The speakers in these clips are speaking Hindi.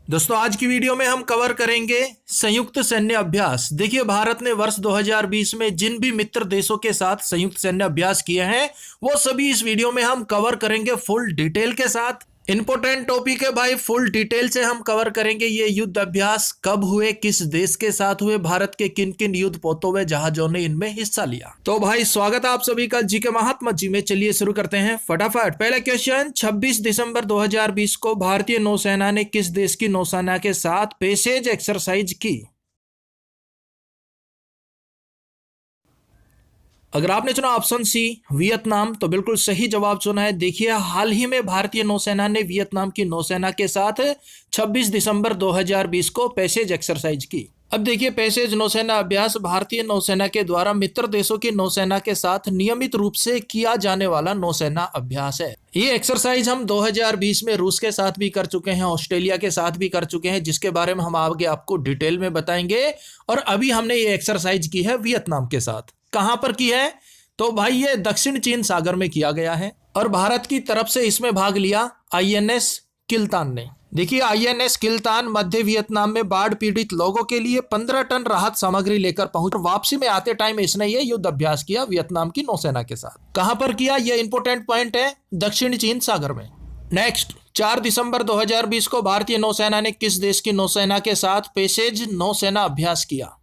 दोस्तों आज की वीडियो में हम कवर करेंगे संयुक्त सैन्य अभ्यास। देखिए भारत ने वर्ष 2020 में जिन भी मित्र देशों के साथ संयुक्त सैन्य अभ्यास किए हैं वो सभी इस वीडियो में हम कवर करेंगे फुल डिटेल के साथ। इंपॉर्टेंट टॉपिक है भाई, फुल डिटेल से हम कवर करेंगे ये युद्ध अभ्यास कब हुए, किस देश के साथ हुए, भारत के किन किन युद्ध पोतों व जहाजों ने इनमें हिस्सा लिया। तो भाई स्वागत है आप सभी का जी के महात्मा जी में। चलिए शुरू करते हैं फटाफट। पहला क्वेश्चन, 26 दिसंबर 2020 को भारतीय नौसेना ने किस देश की नौसेना के साथ पैसेज एक्सरसाइज की? अगर आपने चुना ऑप्शन सी वियतनाम तो बिल्कुल सही जवाब चुना है। देखिए हाल ही में भारतीय नौसेना ने वियतनाम की नौसेना के साथ 26 दिसंबर 2020 को पैसेज एक्सरसाइज की। अब देखिए पैसेज नौसेना अभ्यास भारतीय नौसेना के द्वारा मित्र देशों की नौसेना के साथ नियमित रूप से किया जाने वाला नौसेना अभ्यास है। ये एक्सरसाइज हम 2020 में रूस के साथ भी कर चुके हैं, ऑस्ट्रेलिया के साथ भी कर चुके हैं, जिसके बारे में हम आगे आपको डिटेल में बताएंगे। और अभी हमने ये एक्सरसाइज की है वियतनाम के साथ। कहां पर की है? तो भाई ये दक्षिण चीन सागर में किया गया है और भारत की तरफ से इसमें भाग लिया आईएनएस किल्तान ने। देखिए आईएनएस किल्तान मध्य वियतनाम में बाढ़ पीड़ित लोगों के लिए 15 टन राहत सामग्री लेकर पहुंच। वापसी में आते टाइम इसने ये युद्ध अभ्यास किया वियतनाम की नौसेना के साथ। कहां पर किया? ये इंपोर्टेंट पॉइंट है, दक्षिण चीन सागर में। नेक्स्ट, 4 दिसंबर 2020 को भारतीय नौसेना ने किस देश की नौसेना के साथ पैसेज नौसेना अभ्यास किया?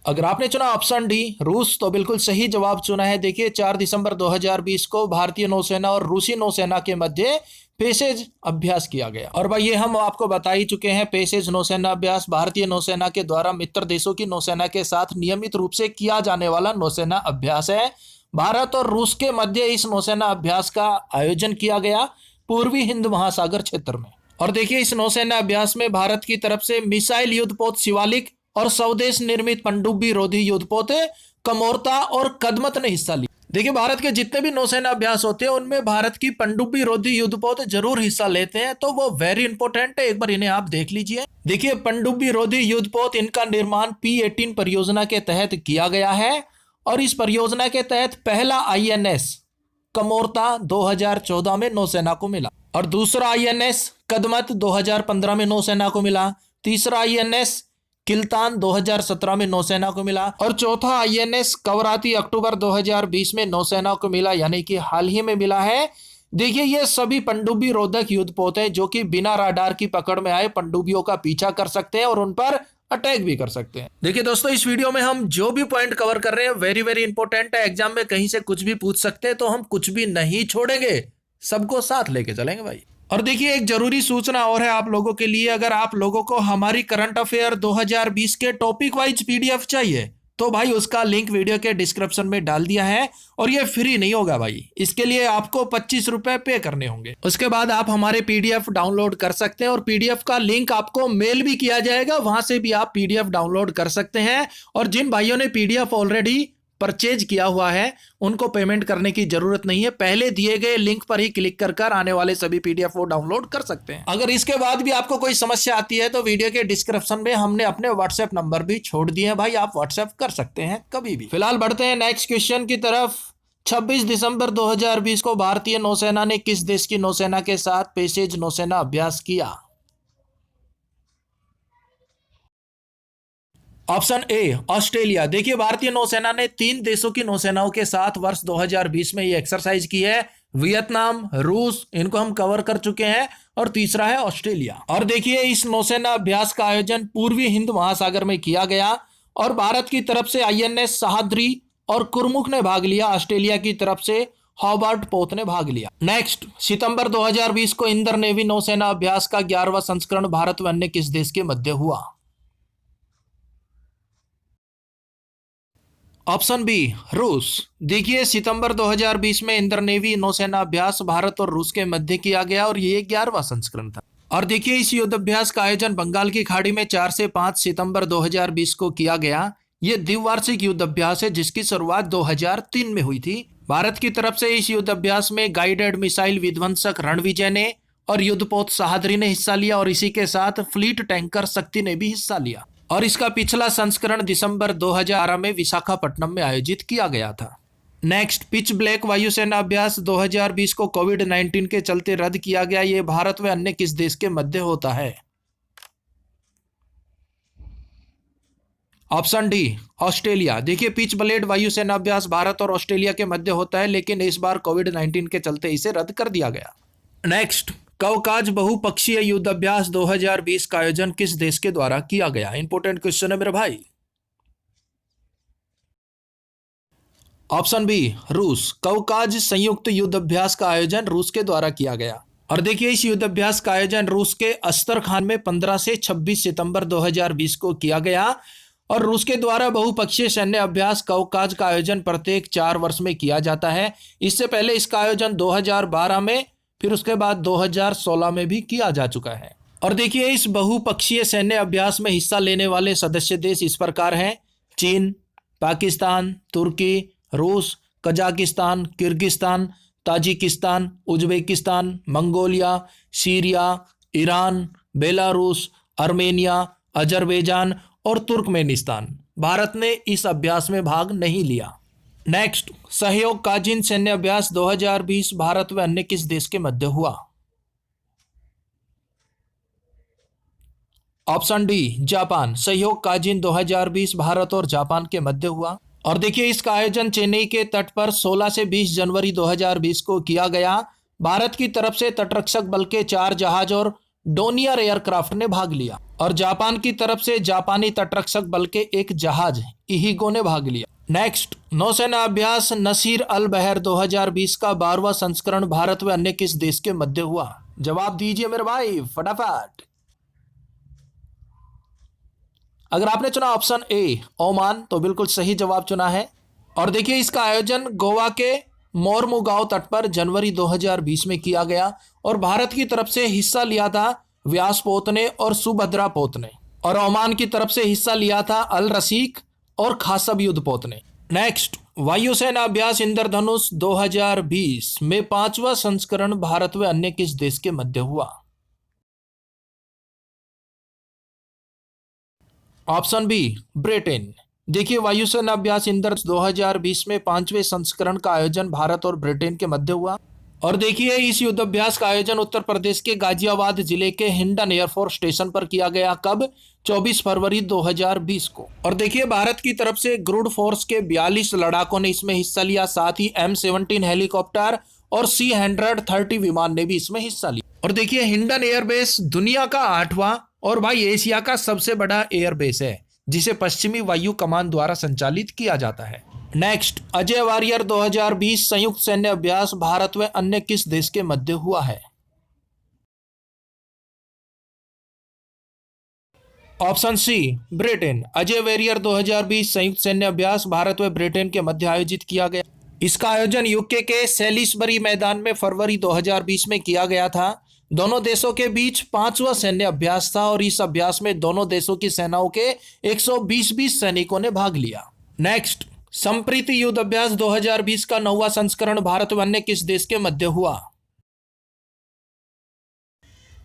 अगर आपने चुना ऑप्शन डी रूस तो बिल्कुल सही जवाब चुना है। देखिए 4 दिसंबर 2020 को भारतीय नौसेना और रूसी नौसेना के मध्य पैसेज अभ्यास किया गया। और भाई ये हम आपको बता ही चुके हैं, पैसेज नौसेना अभ्यास भारतीय नौसेना के द्वारा मित्र देशों की नौसेना के साथ नियमित रूप से किया जाने वाला नौसेना अभ्यास है। भारत और रूस के मध्य इस नौसेना अभ्यास का आयोजन किया गया पूर्वी हिंद महासागर क्षेत्र में। और देखिए इस नौसेना अभ्यास में भारत की तरफ से मिसाइल युद्धपोत शिवालिक और स्वदेश निर्मित पनडुब्बी रोधी युद्धपोत कमोरता और कदमत ने हिस्सा लिया। देखिए भारत के जितने भी नौसेना अभ्यास होते हैं उनमें भारत की पनडुब्बी रोधी युद्धपोत जरूर हिस्सा लेते हैं, तो वो वेरी इंपॉर्टेंट है, एक बार इन्हें आप देख लीजिए। देखिए पनडुब्बी रोधी युद्धपोत, इनका निर्माण P-18 परियोजना के तहत किया गया है और इस परियोजना के तहत पहला INS कमोरता 2014 में नौसेना को मिला और दूसरा INS कदमत 2015 में नौसेना को मिला, तीसरा INS किल्तान 2017 में नौसेना को मिला और चौथा INS कवराती अक्टूबर 2020 में नौसेना को मिला, यानी कि हाल ही में मिला है। देखिए ये सभी पनडुब्बी रोधक युद्धपोत है जो कि बिना राडार की पकड़ में आए पनडुब्बियों का पीछा कर सकते हैं और उन पर अटैक भी कर सकते हैं। देखिए दोस्तों इस वीडियो में हम जो भी पॉइंट कवर कर रहे हैं वेरी वेरी इंपॉर्टेंट है। एग्जाम में कहीं से कुछ भी पूछ सकते हैं, तो हम कुछ भी नहीं छोड़ेंगे, सबको साथ लेके चलेंगे भाई। और देखिए एक जरूरी सूचना और है आप लोगों के लिए, अगर आप लोगों को हमारी करंट अफेयर 2020 के टॉपिक वाइज PDF चाहिए तो भाई उसका लिंक वीडियो के डिस्क्रिप्शन में डाल दिया है और ये फ्री नहीं होगा भाई, इसके लिए आपको 25 रुपए पे करने होंगे। उसके बाद आप हमारे PDF डाउनलोड कर सकते हैं और PDF का लिंक आपको मेल भी किया जाएगा, वहां से भी आप PDF डाउनलोड कर सकते हैं। और जिन भाइयों ने PDF ऑलरेडी परचेज किया हुआ है उनको पेमेंट करने की जरूरत नहीं है, पहले दिए गए लिंक पर ही क्लिक कर आने वाले सभी PDF वो डाउनलोड कर सकते हैं। अगर इसके बाद भी आपको कोई समस्या आती है तो वीडियो के डिस्क्रिप्शन में हमने अपने WhatsApp नंबर भी छोड़ दिए हैं भाई, आप WhatsApp कर सकते हैं कभी भी। फिलहाल बढ़ते हैं नेक्स्ट क्वेश्चन की तरफ। 26 दिसंबर 2020 को भारतीय नौसेना ने किस देश की नौसेना के साथ पैसेज नौसेना अभ्यास किया? Option A Australia. देखिए भारतीय नौसेना ने 3 देशों की नौसेनाओं के साथ वर्ष 2020 में ये एक्सरसाइज की है। वियतनाम, रूस, इनको हम कवर कर चुके हैं और तीसरा है ऑस्ट्रेलिया। और देखिए इस नौसेना अभ्यास का आयोजन पूर्वी हिंद महासागर में किया गया और भारत की तरफ से INS सहाद्री और कुरमुख ने भाग लिया, ऑस्ट्रेलिया की तरफ से हॉबार्ट पोत ने भाग लिया। नेक्स्ट, सितंबर 2020 को इंदर नेवी नौसेना अभ्यास का 11वां संस्करण भारत व अन्य किस देश के मध्य हुआ? ऑप्शन बी रूस। देखिए सितंबर 2020 में इंदर नेवी नौसेना अभ्यास भारत और रूस के मध्य किया गया और ये 11वां संस्करण था। और देखिए इस युद्ध अभ्यास का आयोजन बंगाल की खाड़ी में 4 से 5 सितंबर 2020 को किया गया। ये द्विवार्षिक युद्ध अभ्यास है जिसकी शुरुआत 2003 में हुई थी। भारत की तरफ से इस युद्ध अभ्यास में गाइडेड मिसाइल विध्वंसक रणविजय ने और युद्धपोत सहाद्री ने हिस्सा लिया और इसी के साथ फ्लीट टैंकर शक्ति ने भी हिस्सा लिया। और इसका पिछला संस्करण दिसंबर 2018 में विशाखापट्टनम में आयोजित किया गया था। नेक्स्ट, पिच ब्लैक वायुसेना अभ्यास 2020 को कोविड-19 के चलते रद्द किया गया। ये भारत व अन्य किस देश के मध्य होता है? Option D, Australia. देखिए, पिच ब्लेड वायुसेना अभ्यास भारत और ऑस्ट्रेलिया के मध्य होता है, लेकिन इस बार कोविड-19 के चलते इसे रद्द कर दिया गया। नेक्स्ट, कवकाज बहुपक्षीय युद्ध अभ्यास 2020 का आयोजन किस देश के द्वारा किया गया? इंपोर्टेंट क्वेश्चन है मेरे भाई। ऑप्शन बी, रूस। कवकाज संयुक्त युद्ध अभ्यास का आयोजन रूस के द्वारा किया गया। और देखिए, इस युद्ध अभ्यास का आयोजन रूस के अस्तरखान में 15 से 26 सितंबर 2020 को किया गया। और रूस के द्वारा बहुपक्षीय सैन्य अभ्यास कवकाज का आयोजन प्रत्येक 4 वर्ष में किया जाता है। इससे पहले इसका आयोजन 2012 में, फिर उसके बाद 2016 में भी किया जा चुका है। और देखिए, इस बहुपक्षीय सैन्य अभ्यास में हिस्सा लेने वाले सदस्य देश इस प्रकार हैं: चीन, पाकिस्तान, तुर्की, रूस, Kazakhstan, Kyrgyzstan, Tajikistan, Uzbekistan, Mongolia, Syria, Iran, Belarus, Armenia, Azerbaijan और तुर्कमेनिस्तान। भारत ने इस अभ्यास में भाग नहीं लिया। नेक्स्ट, सहयोग काजिन सैन्य अभ्यास 2020 भारत व अन्य किस देश के मध्य हुआ? Option D, Japan. सहयोग काजिन 2020 भारत और जापान के मध्य हुआ। और देखिए, इसका आयोजन चेन्नई के तट पर 16 से 20 जनवरी 2020 को किया गया। भारत की तरफ से तटरक्षक बल के 4 जहाज और डोनियर एयरक्राफ्ट ने भाग लिया। और जापान की तरफ से जापानी तटरक्षक बल के एक जहाज इहिगो ने भाग लिया। नेक्स्ट, नौसेना अभ्यास नसीर अल बहर 2020 का 12वां संस्करण भारत व अन्य किस देश के मध्य हुआ? जवाब दीजिए मेरे भाई फटाफट। अगर आपने चुना ऑप्शन ए, ओमान, तो बिल्कुल सही जवाब चुना है। और देखिए, इसका आयोजन गोवा के मोरमुगांव तट पर जनवरी 2020 में किया गया। और भारत की तरफ से हिस्सा लिया था व्यास पोत ने और सुभद्रा पोत ने। और ओमान की तरफ से हिस्सा लिया था अल रसीक और खासब युद्ध पोत ने। नेक्स्ट, वायुसेना अभ्यास इंद्रधनुष 2020 में 5वां संस्करण भारत व अन्य किस देश के मध्य हुआ? Option B, Britain. देखिए, वायुसेना अभ्यास इंद्रधनुष 2020 में 5वें संस्करण का आयोजन भारत और ब्रिटेन के मध्य हुआ। और देखिए, इस युद्ध अभ्यास का आयोजन उत्तर प्रदेश के गाजियाबाद जिले के हिंडन एयरफोर्स स्टेशन पर किया गया। कब? 24 फरवरी 2020 को। और देखिए, भारत की तरफ से ग्रुड फोर्स के 42 लड़ाकों ने इसमें हिस्सा लिया। साथ ही M17 हेलीकॉप्टर और C-130 विमान ने भी इसमें हिस्सा लिया। और देखिए, हिंडन एयरबेस दुनिया का 8वां और भाई एशिया का सबसे बड़ा एयरबेस है, जिसे पश्चिमी वायु कमान द्वारा संचालित किया जाता है। नेक्स्ट, अजय वॉरियर 2020 संयुक्त सैन्य अभ्यास भारत व अन्य किस देश के मध्य हुआ है? Option C, Britain. Ajay warrior 2020 संयुक्त सैन्य अभ्यास भारत व ब्रिटेन के मध्य आयोजित किया गया। इसका आयोजन यूके के सेलिसबरी मैदान में फरवरी 2020 में किया गया था। दोनों देशों के बीच 5वां सैन्य अभ्यास था। और इस अभ्यास में दोनों देशों की सेनाओं के 120 सैनिकों ने भाग लिया। नेक्स्ट, संप्रीति युद्ध अभ्यास 2020 का 9वां संस्करण भारत व अन्य किस देश के मध्य हुआ?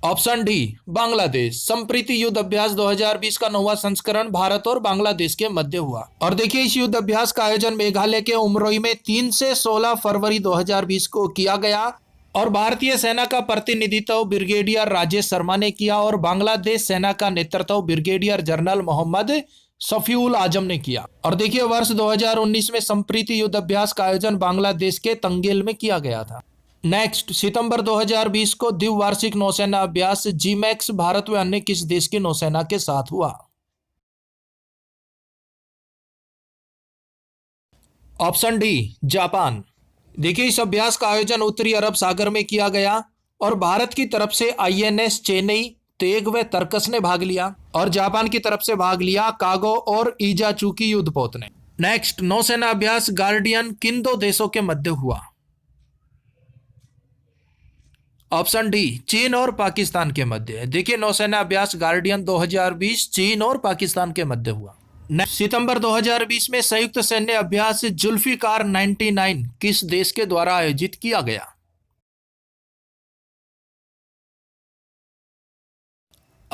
Option D, Bangladesh. संप्रीति युद्ध अभ्यास 2020 का 9वां संस्करण भारत और बांग्लादेश के मध्य हुआ। और देखिए, इस युद्ध अभ्यास का आयोजन मेघालय के उमरोई में 3 से 16 फरवरी 2020 को किया गया। और भारतीय सेना का प्रतिनिधित्व ब्रिगेडियर राजेश शर्मा ने किया। और बांग्लादेश सेना का नेतृत्व ब्रिगेडियर जनरल मोहम्मद शफीउल आजम ने किया। और देखिए, वर्ष 2019 में संप्रीति युद्ध अभ्यास का आयोजन बांग्लादेश के तंगेल में किया गया था। नेक्स्ट, सितंबर 2020 को द्विवार्षिक नौसेना अभ्यास जीमैक्स भारत व अन्य किस देश की नौसेना के साथ हुआ? Option D, Japan. देखिए, इस अभ्यास का आयोजन उत्तरी अरब सागर में किया गया। और भारत की तरफ से INS चेन्नई, तेग व तरकस ने भाग लिया। और जापान की तरफ से भाग लिया कागो और इजाचुकी युद्धपोत ने। नेक्स्ट, नौसेना अभ्यास गार्डियन किन 2 देशों के मध्य हुआ? ऑप्शन डी, चीन और पाकिस्तान के मध्य। देखिए, नौसेना अभ्यास गार्डियन 2020 चीन और पाकिस्तान के मध्य हुआ। सितंबर 2020 में संयुक्त सैन्य अभ्यास जुल्फिकार 99 किस देश के द्वारा आयोजित किया गया?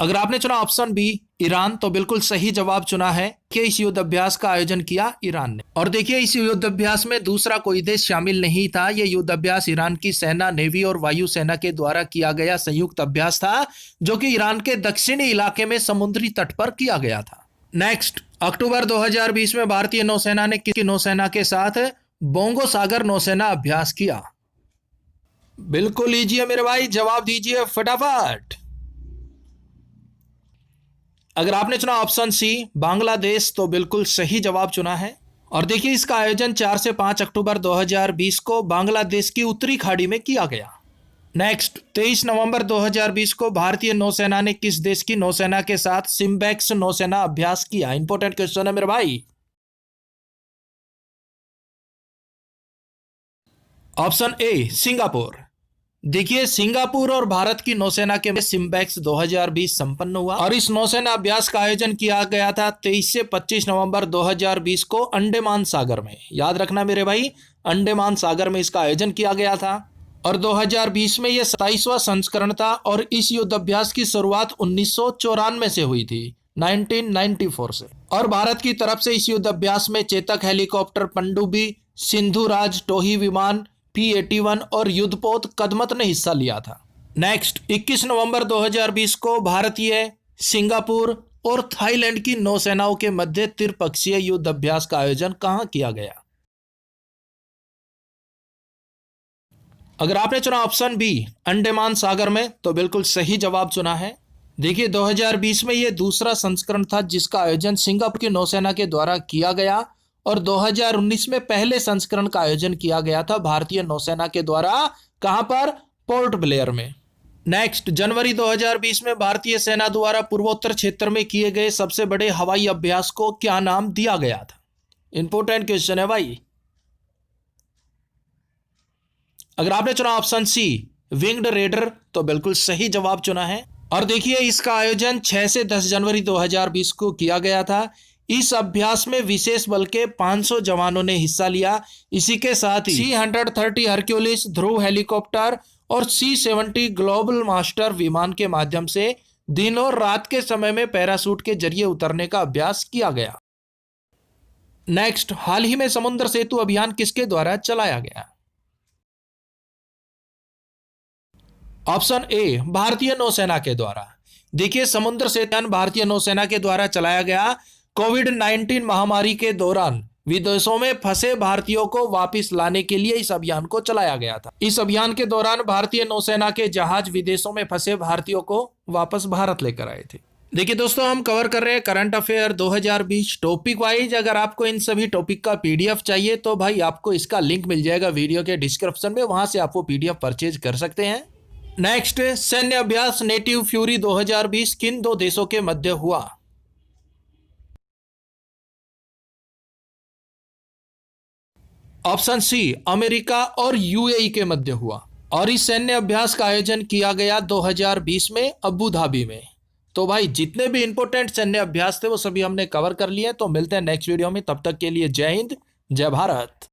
अगर आपने चुना ऑप्शन बी ईरान, तो बिल्कुल सही जवाब चुना है कि इस युद्ध अभ्यास का आयोजन किया ईरान ने। और देखिए इस युद्ध अभ्यास में दूसरा कोई देश शामिल नहीं था। यह युद्ध अभ्यास ईरान की सेना, नेवी और वायु सेना के द्वारा किया गया संयुक्त अभ्यास था, जो कि ईरान के दक्षिणी इलाके में समुद्री तट पर किया गया था। नेक्स्ट, अक्टूबर 2020 में भारतीय नौसेना ने किस नौसेना के साथ बोंगो सागर नौसेना अभ्यास किया? बिल्कुल लीजिए मेरे भाई, जवाब दीजिए फटाफट। अगर आपने चुना ऑप्शन सी बांग्लादेश, तो बिल्कुल सही जवाब चुना है। और देखिए इसका आयोजन 4 से 5 अक्टूबर 2020 को बांग्लादेश की उत्तरी खाड़ी में किया गया। नेक्स्ट, 23 नवंबर 2020 को भारतीय नौसेना ने किस देश की नौसेना के साथ सिम्बेक्स नौसेना अभ्यास किया? इंपॉर्टेंट क्वेश्चन है मेरे भाई। Option A Singapore. देखिए सिंगापुर और भारत की नौसेना के सिम्बेक्स 2020 संपन्न हुआ और इस नौसेना अभ्यास का आयोजन किया गया था 23 से 25 नवंबर 2020 को अंडमान सागर में। याद रखना मेरे भाई, अंडमान सागर में इसका आयोजन किया गया था। और 2020 में यह 27वां संस्करण था और इस युद्ध अभ्यास की शुरुआत 1994 से हुई थी, 1994 से। और भारत की तरफ से इस युद्ध अभ्यास में चेतक हेलीकॉप्टर, पनडुब्बी, सिंधुराज टोही विमान, P-81 और युद्धपोत कदमत ने हिस्सा लिया था। नेक्स्ट, 21 नवंबर 2020 को भारतीय, सिंगापुर और थाईलैंड की नौसेनाओं के मध्य त्रिपक्षीय युद्ध अभ्यास का आयोजन कहां किया गया? अगर आपने चुना ऑप्शन बी अंडमान सागर में, तो बिल्कुल सही जवाब चुना है। देखिए 2020 में यह दूसरा संस्करण था जिसका आयोजन सिंगापुर की नौसेना के द्वारा किया गया और 2019 में पहले संस्करण का आयोजन किया गया था भारतीय नौसेना के द्वारा। कहां पर? पोर्ट ब्लेयर में। नेक्स्ट, जनवरी 2020 में भारतीय सेना द्वारा पूर्वोत्तर क्षेत्र में किए गए सबसे बड़े हवाई अभ्यास को क्या नाम दिया गया था? इंपॉर्टेंट क्वेश्चन है भाई। अगर आपने चुना ऑप्शन सी विंग्ड रेडर, तो बिल्कुल सही जवाब चुना है। और देखिए इसका आयोजन 6 से 10 जनवरी 2020 को किया गया था। इस अभ्यास में विशेष बल के 500 जवानों ने हिस्सा लिया। इसी के साथ ही C-130 हरक्यूलिस, ध्रुव हेलीकॉप्टर और C-70 ग्लोबल मास्टर विमान के माध्यम से दिन और रात के समय में पैराशूट के जरिए उतरने का अभ्यास किया गया। नेक्स्ट, हाल ही में समुद्र सेतु अभियान किसके द्वारा चलाया गया? ऑप्शन ए भारतीय नौसेना के द्वारा। देखिए समुद्र सेतु अभियान भारतीय नौसेना के द्वारा चलाया गया। कोविड-19 महामारी के दौरान विदेशों में फंसे भारतीयों को वापस लाने के लिए इस अभियान को चलाया गया था। इस अभियान के दौरान भारतीय नौसेना के जहाज विदेशों में फंसे भारतीयों को वापस भारत लेकर आए थे। देखिए दोस्तों, हम कवर कर रहे हैं करंट अफेयर 2020 टॉपिक वाइज। अगर आपको इन सभी टॉपिक का PDF चाहिए तो भाई आपको इसका लिंक मिल जाएगा वीडियो के डिस्क्रिप्शन में, वहां से आप वो PDF परचेज कर सकते हैं। नेक्स्ट, सैन्य अभ्यास नेटिव फ्यूरी 2020 किन दो देशों के मध्य हुआ? ऑप्शन सी अमेरिका और UAE के मध्य हुआ। और इस सैन्य अभ्यास का आयोजन किया गया 2020 में अबू धाबी में। तो भाई जितने भी इंपॉर्टेंट सैन्य अभ्यास थे वो सभी हमने कवर कर लिए। तो मिलते हैं नेक्स्ट वीडियो में, तब तक के लिए जय हिंद, जय भारत।